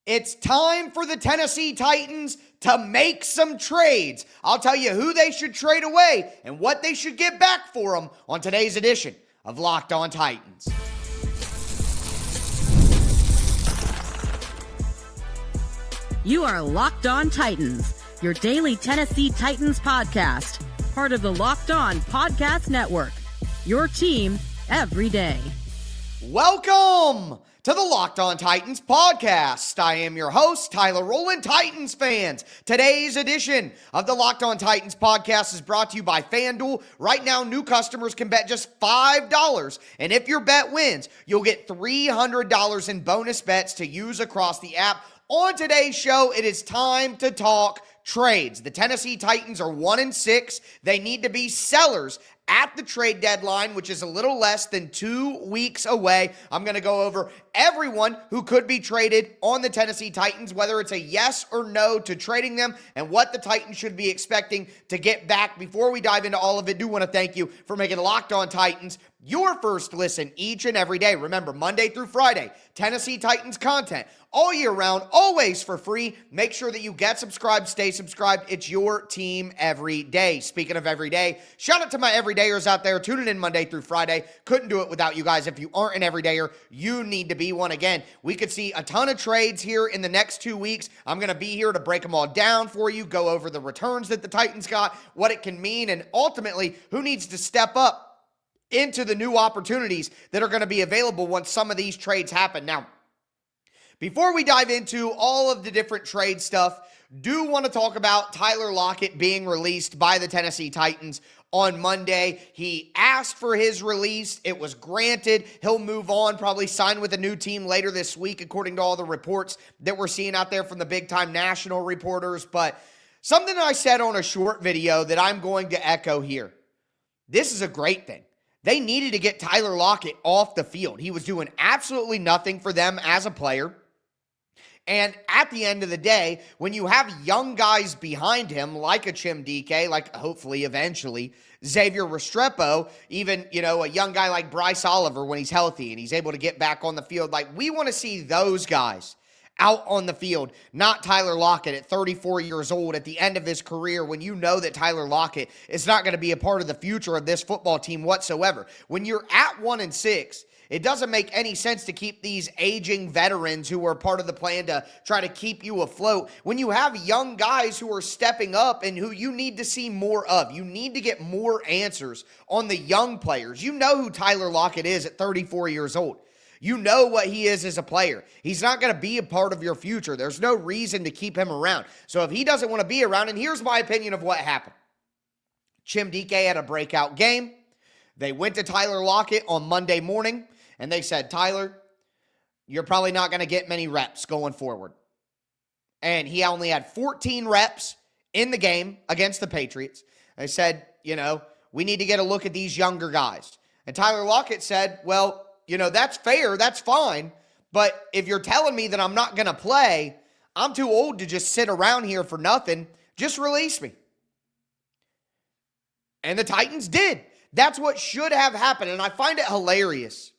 It's time for the Tennessee Titans to make some trades. I'll tell you who they should trade away and what they should get back for them on today's edition of Locked On Titans. You are Locked On Titans, your daily Tennessee Titans podcast, part of the Locked On Podcast Network, your team every day. Welcome to the Locked On Titans podcast. I am your host, Tyler Rowland. Titans fans, today's edition of the Locked On Titans podcast is brought to you by FanDuel. Right now, new customers can bet just $5, and if your bet wins, you'll get $300 in bonus bets to use across the app. On today's show, it is time to talk trades. The Tennessee Titans are 1-6. They need to be sellers at the trade deadline, which is a little less than 2 weeks away. I'm going to go over everyone who could be traded on the Tennessee Titans, whether it's a yes or no to trading them, and what the Titans should be expecting to get back. Before we dive into all of it, I do want to thank you for making Locked On Titans your first listen each and every day. Remember, Monday through Friday, Tennessee Titans content all year round, always for free. Make sure that you get subscribed, stay subscribed. It's your team every day. Speaking of every day, shout out to my everydayers out there tuning in Monday through Friday. Couldn't do it without you guys. If you aren't an everydayer, you need to be one. Again, we could see a ton of trades here in the next 2 weeks. I'm going to be here to break them all down for you, go over the returns that the Titans got, what it can mean, and ultimately who needs to step up into the new opportunities that are going to be available once some of these trades happen. Now, before we dive into all of the different trade stuff, do want to talk about Tyler Lockett being released by the Tennessee Titans on Monday. He asked for his release. It was granted. He'll move on, probably sign with a new team later this week, according to all the reports that we're seeing out there from the big-time national reporters. But something I said on a short video that I'm going to echo here. This is a great thing. They needed to get Tyler Lockett off the field. He was doing absolutely nothing for them as a player. And at the end of the day, when you have young guys behind him, like a Chim DK, like hopefully eventually Xavier Restrepo, even, a young guy like Bryce Oliver when he's healthy and he's able to get back on the field, like we want to see those guys out on the field, not Tyler Lockett at 34 years old at the end of his career, when you know that Tyler Lockett is not going to be a part of the future of this football team whatsoever. When you're at 1-6, it doesn't make any sense to keep these aging veterans who are part of the plan to try to keep you afloat when you have young guys who are stepping up and who you need to see more of. You need to get more answers on the young players. You know who Tyler Lockett is at 34 years old. You know what he is as a player. He's not going to be a part of your future. There's no reason to keep him around. So if he doesn't want to be around, and here's my opinion of what happened. Chim DK had a breakout game. They went to Tyler Lockett on Monday morning, and they said, Tyler, you're probably not going to get many reps going forward. And he only had 14 reps in the game against the Patriots. They said, we need to get a look at these younger guys. And Tyler Lockett said, well, that's fair, that's fine, but if you're telling me that I'm not going to play, I'm too old to just sit around here for nothing. Just release me. And the Titans did. That's what should have happened, and I find it hilarious.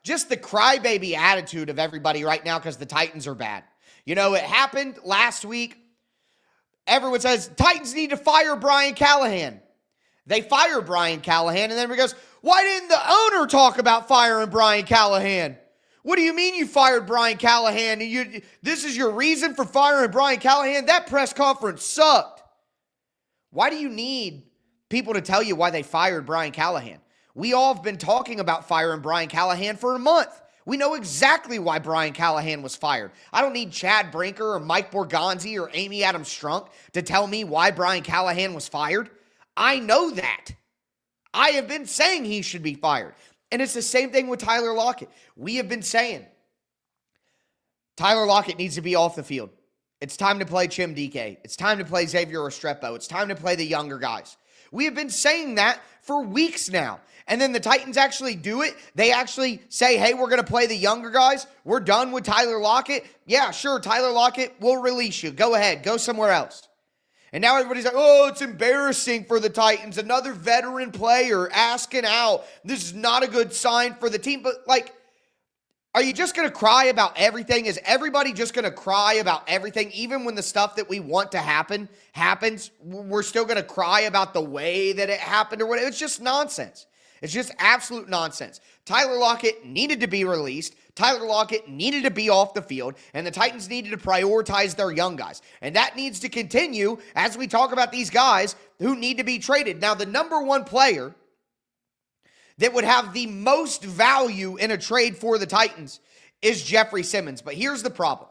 Just the crybaby attitude of everybody right now because the Titans are bad. It happened last week. Everyone says, Titans need to fire Brian Callahan. They fire Brian Callahan, and then everybody goes, why didn't the owner talk about firing Brian Callahan? What do you mean you fired Brian Callahan? This is your reason for firing Brian Callahan? That press conference sucked. Why do you need people to tell you why they fired Brian Callahan? We all have been talking about firing Brian Callahan for a month. We know exactly why Brian Callahan was fired. I don't need Chad Brinker or Mike Borgonzi or Amy Adams Strunk to tell me why Brian Callahan was fired. I know that. I have been saying he should be fired. And it's the same thing with Tyler Lockett. We have been saying Tyler Lockett needs to be off the field. It's time to play Chim DK. It's time to play Xavier Restrepo. It's time to play the younger guys. We have been saying that for weeks now. And then the Titans actually do it. They actually say, hey, we're going to play the younger guys. We're done with Tyler Lockett. Yeah, sure, Tyler Lockett, we'll release you. Go ahead. Go somewhere else. And now everybody's like, oh, it's embarrassing for the Titans. Another veteran player asking out. This is not a good sign for the team. But, Are you just going to cry about everything? Is everybody just going to cry about everything? Even when the stuff that we want to happen happens, we're still going to cry about the way that it happened or whatever. It's just nonsense. It's just absolute nonsense. Tyler Lockett needed to be released. Tyler Lockett needed to be off the field, and the Titans needed to prioritize their young guys. And that needs to continue as we talk about these guys who need to be traded. Now, the number one player that would have the most value in a trade for the Titans is Jeffery Simmons. But here's the problem.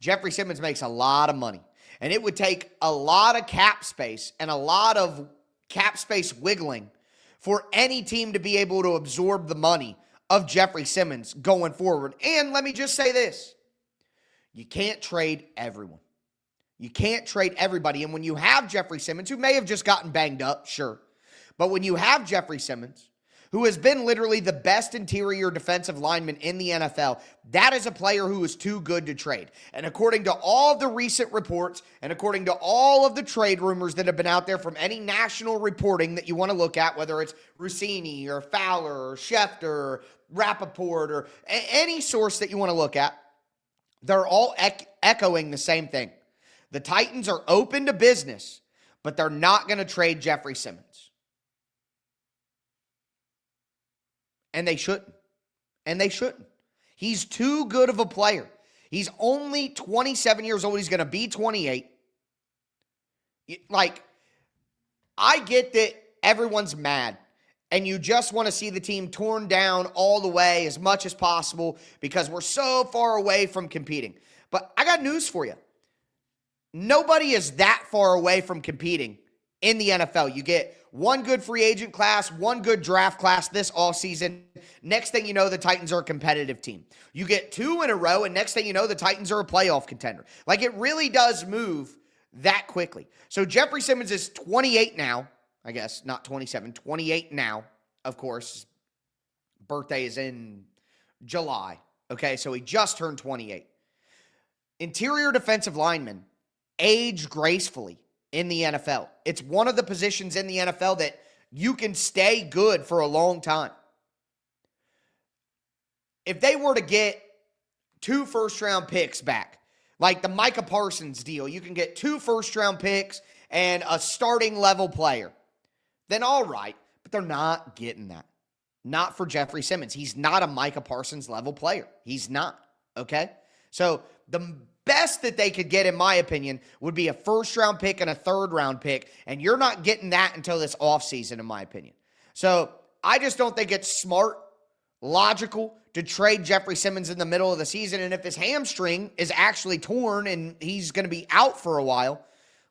Jeffery Simmons makes a lot of money, and it would take a lot of cap space and a lot of cap space wiggling for any team to be able to absorb the money of Jeffery Simmons going forward. And let me just say this. You can't trade everyone. You can't trade everybody. And when you have Jeffery Simmons, who may have just gotten banged up, sure. But when you have Jeffery Simmons, who has been literally the best interior defensive lineman in the NFL, that is a player who is too good to trade. And according to all of the recent reports, and according to all of the trade rumors that have been out there from any national reporting that you want to look at, whether it's Rossini or Fowler or Schefter or Rappaport or any source that you want to look at, they're all echoing the same thing. The Titans are open to business, but they're not going to trade Jeffery Simmons. And they shouldn't. And they shouldn't. He's too good of a player. He's only 27 years old. He's going to be 28. Like, I get that everyone's mad. And you just want to see the team torn down all the way as much as possible because we're so far away from competing. But I got news for you. Nobody is that far away from competing in the NFL. You get one good free agent class, one good draft class this offseason. Next thing you know, the Titans are a competitive team. You get two in a row, and next thing you know, the Titans are a playoff contender. Like, it really does move that quickly. So Jeffery Simmons is 28 now. I guess, not 27, 28 now, of course. Birthday is in July. Okay, so he just turned 28. Interior defensive linemen age gracefully in the NFL. It's one of the positions in the NFL that you can stay good for a long time. If they were to get 2 first-round picks back, like the Micah Parsons deal, you can get 2 first-round picks and a starting level player, then all right, but they're not getting that. Not for Jeffery Simmons. He's not a Micah Parsons level player. He's not, okay? So the best that they could get, in my opinion, would be a first-round pick and a third-round pick, and you're not getting that until this offseason, in my opinion. So I just don't think it's smart, logical to trade Jeffery Simmons in the middle of the season, and if his hamstring is actually torn and he's going to be out for a while,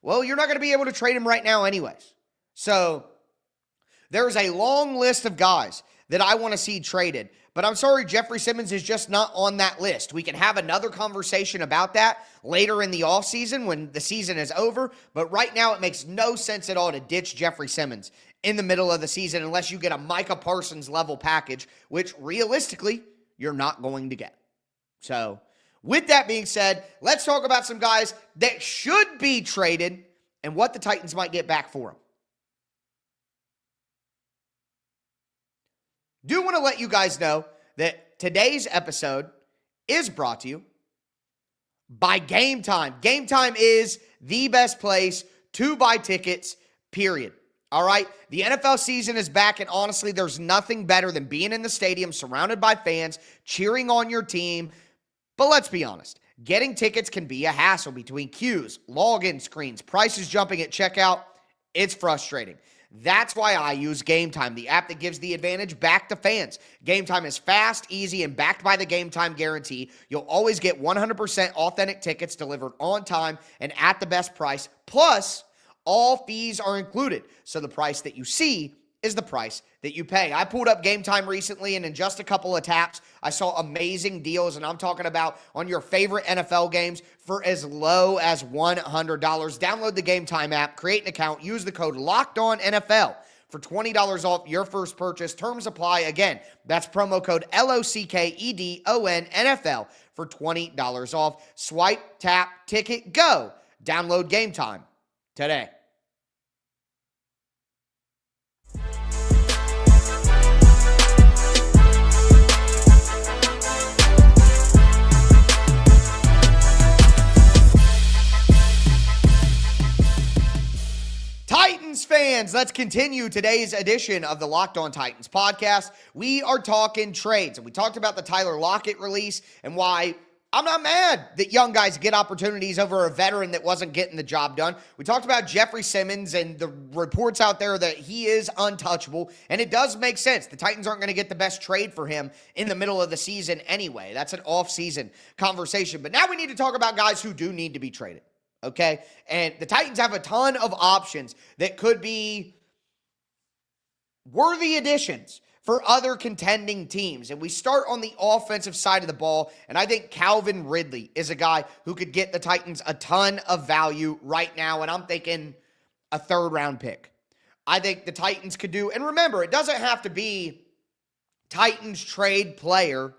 well, you're not going to be able to trade him right now anyways. So there's a long list of guys that I want to see traded. But I'm sorry, Jeffery Simmons is just not on that list. We can have another conversation about that later in the offseason when the season is over. But right now, it makes no sense at all to ditch Jeffery Simmons in the middle of the season unless you get a Micah Parsons level package, which realistically, you're not going to get. So with that being said, let's talk about some guys that should be traded and what the Titans might get back for them. Do want to let you guys know that today's episode is brought to you by Game Time. Game Time is the best place to buy tickets, period. All right? The NFL season is back, and honestly, there's nothing better than being in the stadium surrounded by fans, cheering on your team. But let's be honest, getting tickets can be a hassle between queues, login screens, prices jumping at checkout. It's frustrating. That's why I use Game Time, the app that gives the advantage back to fans. Game Time is fast, easy, and backed by the Game Time guarantee. You'll always get 100% authentic tickets delivered on time and at the best price. Plus, all fees are included. So the price that you see is the price that you pay. I pulled up Game Time recently, and in just a couple of taps, I saw amazing deals, and I'm talking about on your favorite NFL games for as low as $100. Download the Game Time app, create an account, use the code LOCKEDONNFL for $20 off your first purchase. Terms apply. Again, that's promo code LOCKEDONNFL for $20 off. Swipe, tap, ticket, go. Download Game Time today. fans, let's continue today's edition of the Locked On Titans podcast. We are talking trades, and we talked about the Tyler Lockett release and why I'm not mad that young guys get opportunities over a veteran that wasn't getting the job done. We talked about Jeffery Simmons and the reports out there that he is untouchable, and it does make sense. The Titans aren't going to get the best trade for him in the middle of the season anyway. That's an off-season conversation. But now we need to talk about guys who do need to be traded. Okay, and the Titans have a ton of options that could be worthy additions for other contending teams. And we start on the offensive side of the ball, and I think Calvin Ridley is a guy who could get the Titans a ton of value right now, and I'm thinking a third-round pick. I think the Titans could do, and remember, it doesn't have to be Titans trade player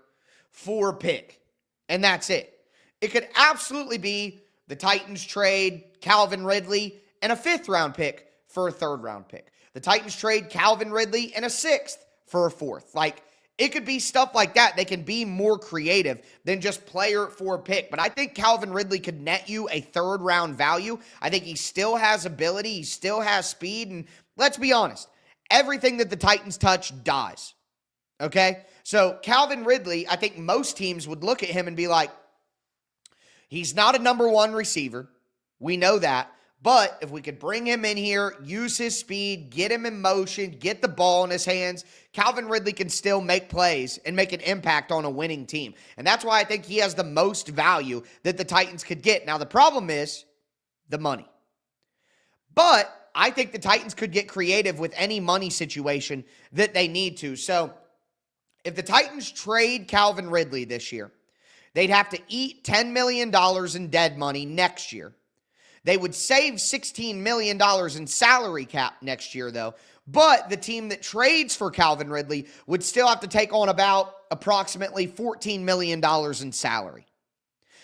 for pick, and that's it. It could absolutely be the Titans trade Calvin Ridley and a fifth-round pick for a third-round pick. The Titans trade Calvin Ridley and a sixth for a fourth. Like, it could be stuff like that. They can be more creative than just player for pick. But I think Calvin Ridley could net you a third-round value. I think he still has ability. He still has speed. And let's be honest, everything that the Titans touch dies. Okay? So Calvin Ridley, I think most teams would look at him and be like, he's not a number one receiver. We know that. But if we could bring him in here, use his speed, get him in motion, get the ball in his hands, Calvin Ridley can still make plays and make an impact on a winning team. And that's why I think he has the most value that the Titans could get. Now, the problem is the money. But I think the Titans could get creative with any money situation that they need to. So if the Titans trade Calvin Ridley this year, they'd have to eat $10 million in dead money next year. They would save $16 million in salary cap next year, though. But the team that trades for Calvin Ridley would still have to take on about approximately $14 million in salary.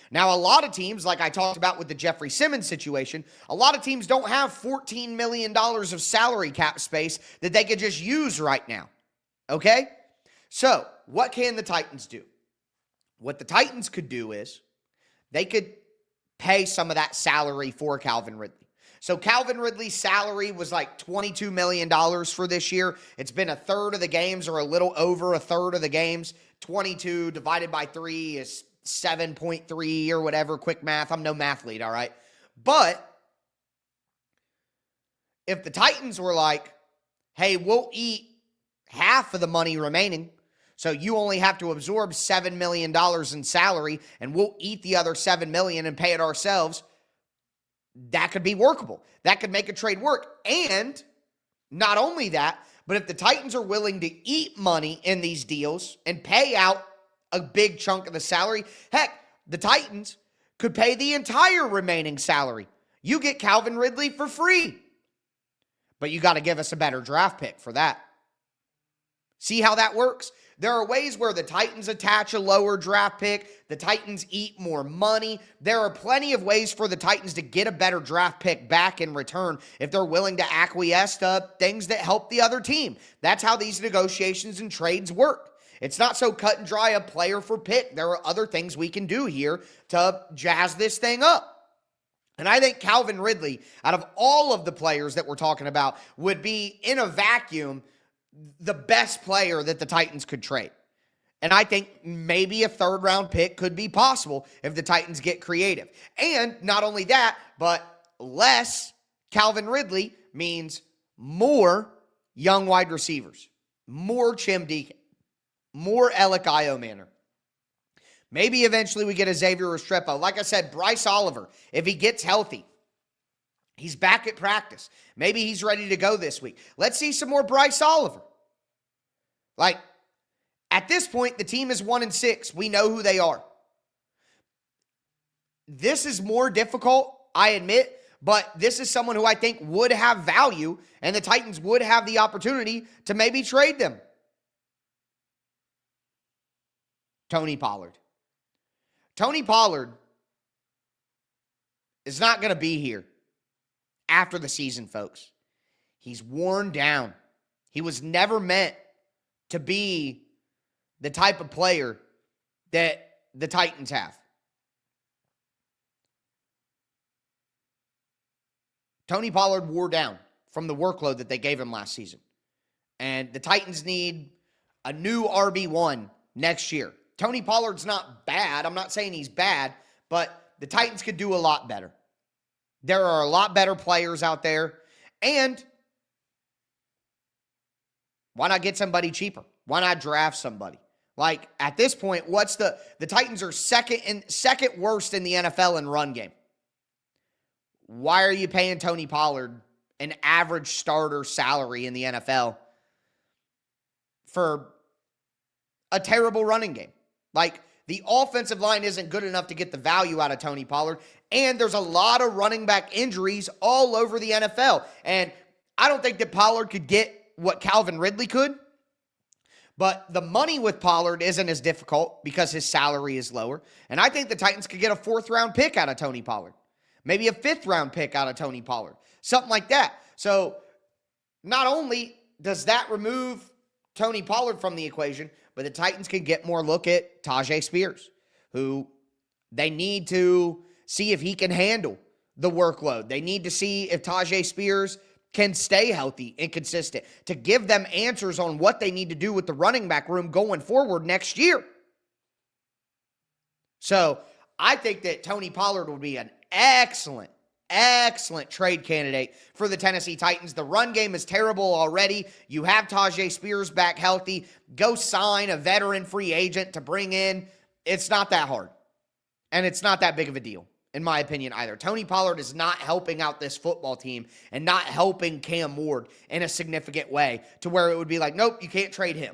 Now, a lot of teams, like I talked about with the Jeffery Simmons situation, a lot of teams don't have $14 million of salary cap space that they could just use right now. Okay? So, what can the Titans do? What the Titans could do is they could pay some of that salary for Calvin Ridley. So Calvin Ridley's salary was like $22 million for this year. It's been a third of the games or a little over a third of the games. 22 divided by 3 is 7.3 or whatever. Quick math. I'm no mathlete, all right? But if the Titans were like, hey, we'll eat half of the money remaining, so you only have to absorb $7 million in salary, and we'll eat the other $7 million and pay it ourselves, that could be workable. That could make a trade work. And not only that, but if the Titans are willing to eat money in these deals and pay out a big chunk of the salary, heck, the Titans could pay the entire remaining salary. You get Calvin Ridley for free. But you got to give us a better draft pick for that. See how that works? There are ways where the Titans attach a lower draft pick, the Titans eat more money. There are plenty of ways for the Titans to get a better draft pick back in return if they're willing to acquiesce to things that help the other team. That's how these negotiations and trades work. It's not so cut and dry a player for pick. There are other things we can do here to jazz this thing up. And I think Calvin Ridley, out of all of the players that we're talking about, would be in a vacuum the best player that the Titans could trade. And I think maybe a third-round pick could be possible if the Titans get creative. And not only that, but less Calvin Ridley means more young wide receivers, more Chim Deacon, more Alec Iomanner. Maybe eventually we get a Xavier Restrepo. Like I said, Bryce Oliver, if he gets healthy, he's back at practice. Maybe he's ready to go this week. Let's see some more Bryce Oliver. Like, at this point, the team is 1-6. We know who they are. This is more difficult, I admit, but this is someone who I think would have value, and the Titans would have the opportunity to maybe trade them. Tony Pollard. Tony Pollard is not going to be here after the season, folks. He's worn down. He was never meant to be the type of player that the Titans have. Tony Pollard wore down from the workload that they gave him last season. And the Titans need a new RB1 next year. Tony Pollard's not bad. I'm not saying he's bad, but the Titans could do a lot better. There are a lot better players out there. And why not get somebody cheaper? Why not draft somebody? Like, at this point, the Titans are second worst in the NFL in run game. Why are you paying Tony Pollard an average starter salary in the NFL for a terrible running game? Like, the offensive line isn't good enough to get the value out of Tony Pollard, and there's a lot of running back injuries all over the NFL. And I don't think that Pollard could get what Calvin Ridley could, but the money with Pollard isn't as difficult because his salary is lower. And I think the Titans could get a 4th-round pick out of Tony Pollard. Maybe a 5th-round pick out of Tony Pollard. Something like that. So not only does that remove Tony Pollard from the equation, but the Titans can get more look at Tyjae Spears, who they need to see if he can handle the workload. They need to see if Tyjae Spears can stay healthy and consistent to give them answers on what they need to do with the running back room going forward next year. So I think that Tony Pollard would be an excellent trade candidate for the Tennessee Titans. The run game is terrible already. You have Tyjae Spears back healthy. Go sign a veteran free agent to bring in. It's not that hard. And it's not that big of a deal, in my opinion, either. Tony Pollard is not helping out this football team and not helping Cam Ward in a significant way to where it would be like, nope, you can't trade him.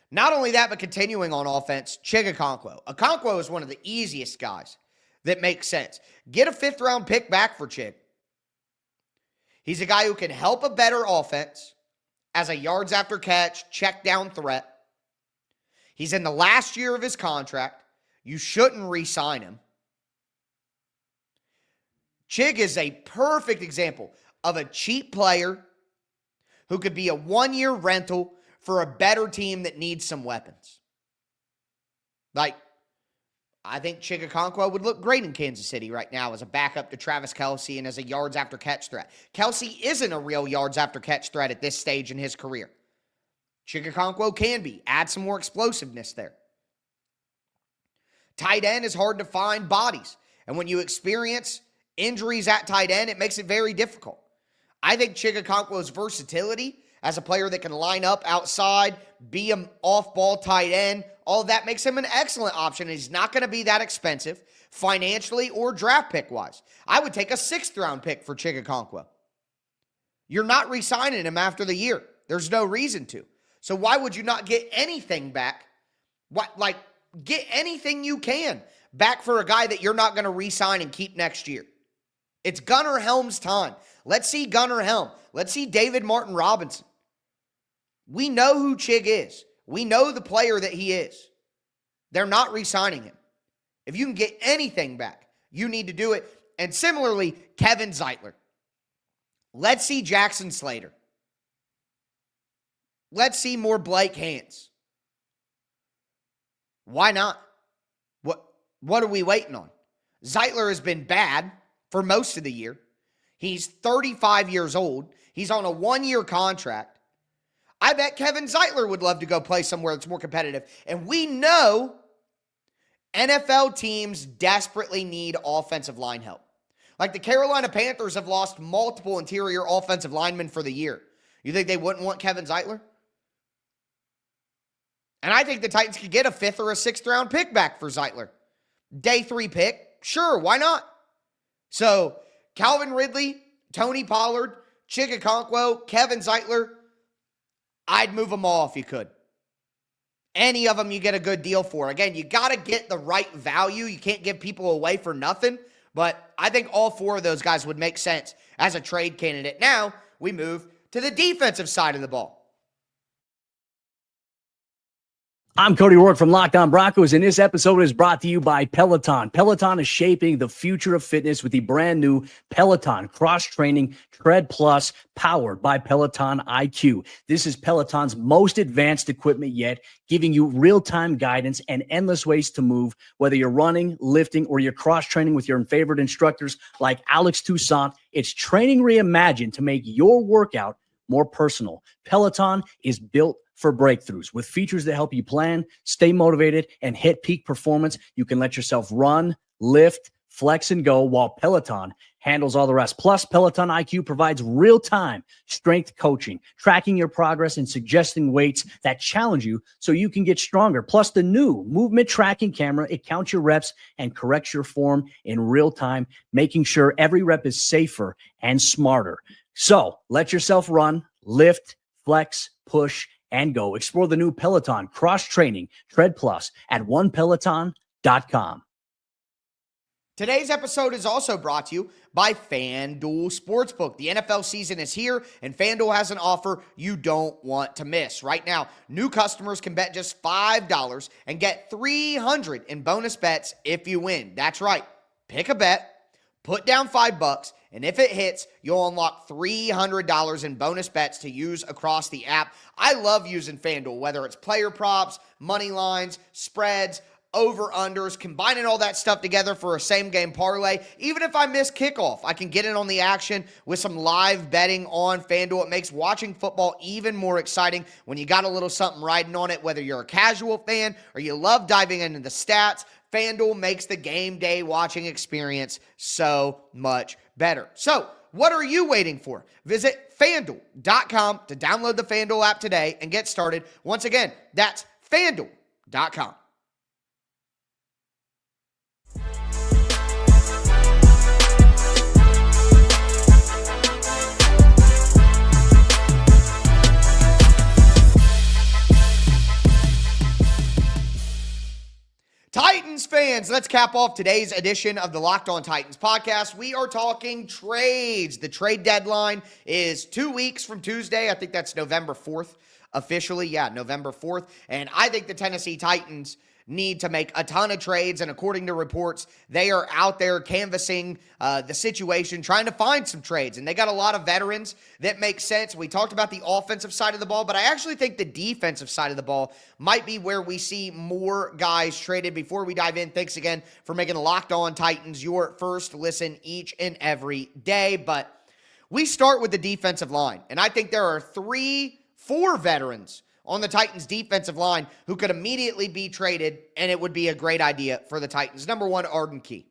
Not only that, but continuing on offense, Chig Okonkwo. Okonkwo is one of the easiest guys that makes sense. Get a 5th-round pick back for Chig. He's a guy who can help a better offense as a yards after catch, check down threat. He's in the last year of his contract. You shouldn't re-sign him. Chig is a perfect example of a cheap player who could be a 1-year rental for a better team that needs some weapons. Like, I think Chig Okonkwo would look great in Kansas City right now as a backup to Travis Kelce and as a yards after catch threat. Kelce isn't a real yards after catch threat at this stage in his career. Chig Okonkwo can be. Add some more explosiveness there. Tight end is hard to find bodies. And when you experience injuries at tight end, it makes it very difficult. I think Chig Okonkwo's versatility as a player that can line up outside, be an off-ball tight end, all of that makes him an excellent option. He's not going to be that expensive financially or draft pick-wise. I would take a 6th-round pick for Chig Okonkwo. You're not re-signing him after the year. There's no reason to. So why would you not get anything back? Get anything you can back for a guy that you're not going to re-sign and keep next year. It's Gunnar Helm's time. Let's see Gunnar Helm. Let's see David Martin Robinson. We know who Chig is. We know the player that he is. They're not re-signing him. If you can get anything back, you need to do it. And similarly, Kevin Zeitler. Let's see Jackson Slater. Let's see more Blake Hance. Why not? What are we waiting on? Zeitler has been bad for most of the year. He's 35 years old. He's on a 1-year contract. I bet Kevin Zeitler would love to go play somewhere that's more competitive. And we know NFL teams desperately need offensive line help. Like the Carolina Panthers have lost multiple interior offensive linemen for the year. You think they wouldn't want Kevin Zeitler? And I think the Titans could get a 5th or a 6th-round pick back for Zeitler. Day 3 pick, sure, why not? So, Calvin Ridley, Tony Pollard, Chig Okonkwo, Kevin Zeitler, I'd move them all if you could. Any of them you get a good deal for. Again, you got to get the right value. You can't give people away for nothing. But I think all 4 of those guys would make sense as a trade candidate. Now, we move to the defensive side of the ball. I'm Cody Rourke from Locked On Broncos, and this episode is brought to you by Peloton. Peloton is shaping the future of fitness with the brand new Peloton Cross-Training Tread Plus, powered by Peloton IQ. This is Peloton's most advanced equipment yet, giving you real-time guidance and endless ways to move, whether you're running, lifting, or you're cross-training with your favorite instructors like Alex Toussaint. It's training reimagined to make your workout more personal. Peloton is built for breakthroughs with features that help you plan, stay motivated, and hit peak performance. You can let yourself run, lift, flex, and go while Peloton handles all the rest. Plus, Peloton IQ provides real-time strength coaching, tracking your progress and suggesting weights that challenge you so you can get stronger. Plus, the new movement tracking camera, it counts your reps and corrects your form in real time, making sure every rep is safer and smarter. So let yourself run, lift, flex, push, and go. Explore the new Peloton Cross-Training Tread Plus at onepeloton.com. Today's episode is also brought to you by FanDuel Sportsbook. The NFL season is here, and FanDuel has an offer you don't want to miss. Right now, new customers can bet just $5 and get $300 in bonus bets if you win. That's right. Pick a bet, put down $5, and if it hits, you'll unlock $300 in bonus bets to use across the app. I love using FanDuel, whether it's player props, money lines, spreads, over-unders, combining all that stuff together for a same-game parlay. Even if I miss kickoff, I can get in on the action with some live betting on FanDuel. It makes watching football even more exciting when you got a little something riding on it, whether you're a casual fan or you love diving into the stats. FanDuel makes the game day watching experience so much better. So, what are you waiting for? Visit FanDuel.com to download the FanDuel app today and get started. Once again, that's FanDuel.com. Titans fans, let's cap off today's edition of the Locked On Titans podcast. We are talking trades. The trade deadline is 2 weeks from Tuesday. I think that's November 4th officially. Yeah, November 4th. And I think the Tennessee Titans need to make a ton of trades, and according to reports, they are out there canvassing the situation, trying to find some trades, and they got a lot of veterans that make sense. We talked about the offensive side of the ball, but I actually think the defensive side of the ball might be where we see more guys traded. Before we dive in, thanks again for making Locked On Titans your first listen each and every day, but we start with the defensive line, and I think there are 4 veterans on the Titans defensive line who could immediately be traded, and it would be a great idea for the Titans. Number 1, Arden Key.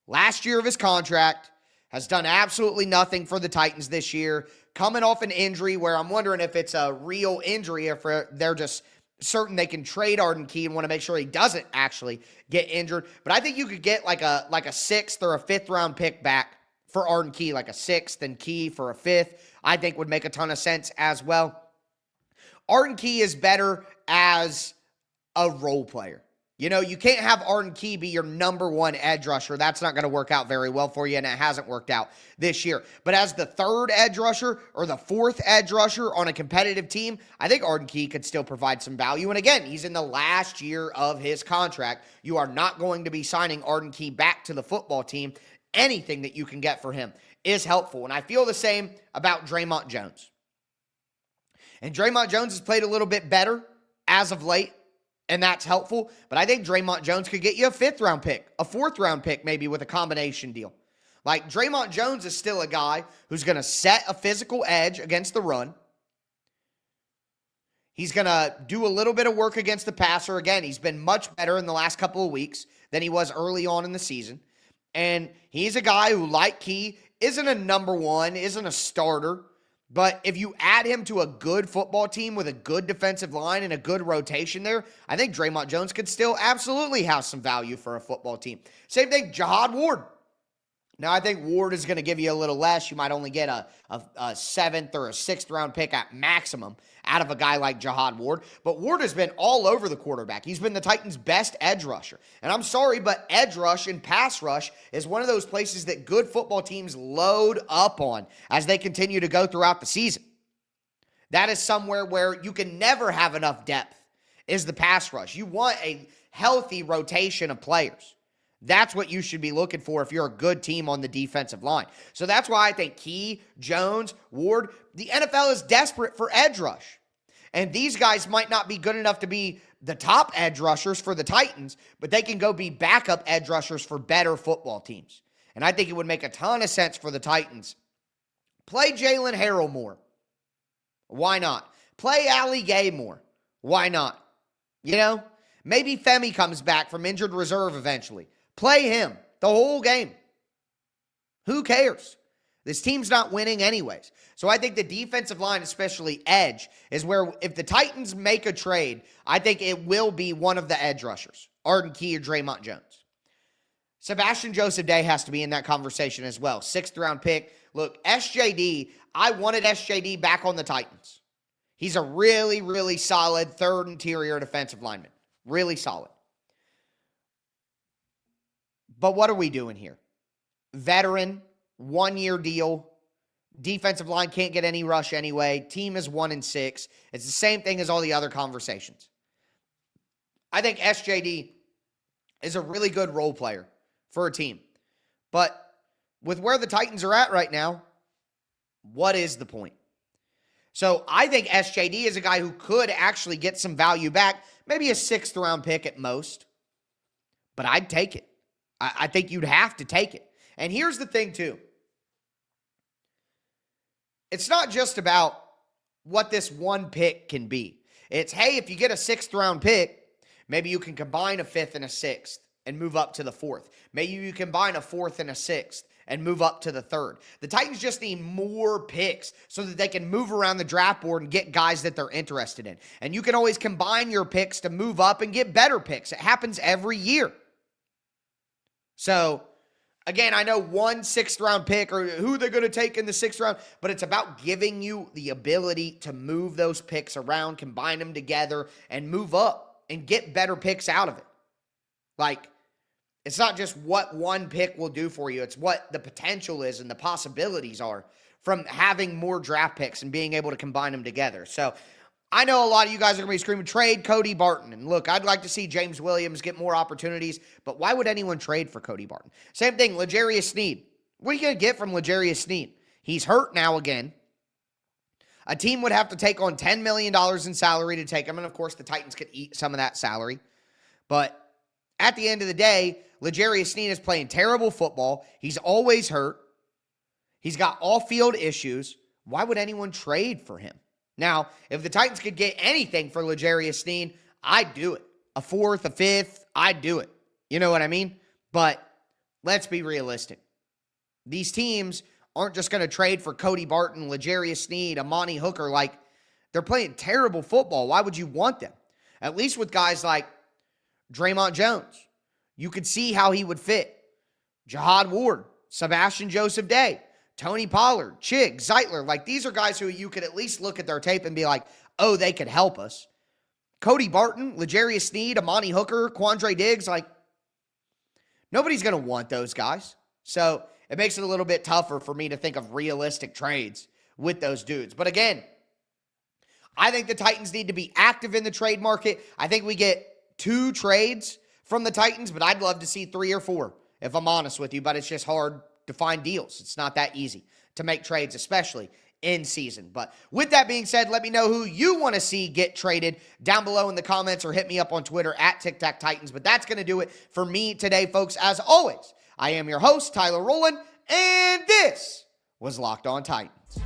Last year of his contract, has done absolutely nothing for the Titans this year, coming off an injury where I'm wondering if it's a real injury or if they're just certain they can trade Arden Key and want to make sure he doesn't actually get injured. But I think you could get like a 6th or a 5th round pick back for Arden Key, like a 6th and Key for a 5th. I think would make a ton of sense as well. Arden Key is better as a role player. You know, you can't have Arden Key be your number 1 edge rusher. That's not going to work out very well for you, and it hasn't worked out this year. But as the 3rd edge rusher or the 4th edge rusher on a competitive team, I think Arden Key could still provide some value. And again, he's in the last year of his contract. You are not going to be signing Arden Key back to the football team. Anything that you can get for him is helpful. And I feel the same about Dre'Mont Jones. And Dre'Mont Jones has played a little bit better as of late, and that's helpful. But I think Dre'Mont Jones could get you a 5th round pick, a 4th round pick maybe with a combination deal. Like, Dre'Mont Jones is still a guy who's going to set a physical edge against the run. He's going to do a little bit of work against the passer. Again, he's been much better in the last couple of weeks than he was early on in the season. And he's a guy who, like Key, isn't a number 1, isn't a starter. But if you add him to a good football team with a good defensive line and a good rotation there, I think Dre'Mont Jones could still absolutely have some value for a football team. Same thing, Jihad Ward. Now, I think Ward is going to give you a little less. You might only get a 7th or a 6th round pick at maximum out of a guy like Jihad Ward. But Ward has been all over the quarterback. He's been the Titans' best edge rusher. And I'm sorry, but edge rush and pass rush is one of those places that good football teams load up on as they continue to go throughout the season. That is somewhere where you can never have enough depth is the pass rush. You want a healthy rotation of players. That's what you should be looking for if you're a good team on the defensive line. So that's why I think Key, Jones, Ward, the NFL is desperate for edge rush. And these guys might not be good enough to be the top edge rushers for the Titans, but they can go be backup edge rushers for better football teams. And I think it would make a ton of sense for the Titans. Play Jalen Harrell more. Why not? Play Ali Gay more. Why not? You know, maybe Femi comes back from injured reserve eventually. Play him the whole game. Who cares? This team's not winning anyways. So I think the defensive line, especially edge, is where if the Titans make a trade, I think it will be one of the edge rushers, Arden Key or Dre'Mont Jones. Sebastian Joseph-Day has to be in that conversation as well. 6th round pick. Look, SJD, I wanted SJD back on the Titans. He's a really, really solid third interior defensive lineman. Really solid. But what are we doing here? Veteran, 1-year deal. Defensive line can't get any rush anyway. Team is 1-6. It's the same thing as all the other conversations. I think SJD is a really good role player for a team. But with where the Titans are at right now, what is the point? So I think SJD is a guy who could actually get some value back. Maybe a 6th round pick at most. But I'd take it. I think you'd have to take it. And here's the thing too. It's not just about what this one pick can be. It's, hey, if you get a 6th round pick, maybe you can combine a 5th and a 6th and move up to the 4th. Maybe you combine a 4th and a 6th and move up to the 3rd. The Titans just need more picks so that they can move around the draft board and get guys that they're interested in. And you can always combine your picks to move up and get better picks. It happens every year. So, again, I know 1 6th round pick or who they're going to take in the 6th round, but it's about giving you the ability to move those picks around, combine them together, and move up and get better picks out of it. Like, it's not just what one pick will do for you. It's what the potential is and the possibilities are from having more draft picks and being able to combine them together. So, I know a lot of you guys are going to be screaming, trade Cody Barton. And look, I'd like to see James Williams get more opportunities, but why would anyone trade for Cody Barton? Same thing, L'Jarius Sneed. What are you going to get from L'Jarius Sneed? He's hurt now again. A team would have to take on $10 million in salary to take him, and of course the Titans could eat some of that salary. But at the end of the day, L'Jarius Sneed is playing terrible football. He's always hurt. He's got off-field issues. Why would anyone trade for him? Now, if the Titans could get anything for L'Jarius Sneed, I'd do it. A 4th, a 5th, I'd do it. You know what I mean? But let's be realistic. These teams aren't just going to trade for Cody Barton, L'Jarius Sneed, Amani Hooker. Like, they're playing terrible football. Why would you want them? At least with guys like Dre'Mont Jones. You could see how he would fit. Jihad Ward, Sebastian Joseph-Day, Tony Pollard, Chig, Zeitler, like these are guys who you could at least look at their tape and be like, oh, they could help us. Cody Barton, L'Jarius Sneed, Amani Hooker, Quandre Diggs, like nobody's going to want those guys. So it makes it a little bit tougher for me to think of realistic trades with those dudes. But again, I think the Titans need to be active in the trade market. I think we get 2 trades from the Titans, but I'd love to see 3 or 4, if I'm honest with you, but it's just hard to find deals. It's not that easy to make trades, especially in season. But with that being said, let me know who you want to see get traded down below in the comments or hit me up on Twitter at TicTacTitans. But that's going to do it for me today, folks. As always, I am your host, Tyler Rowland, and this was Locked On Titans.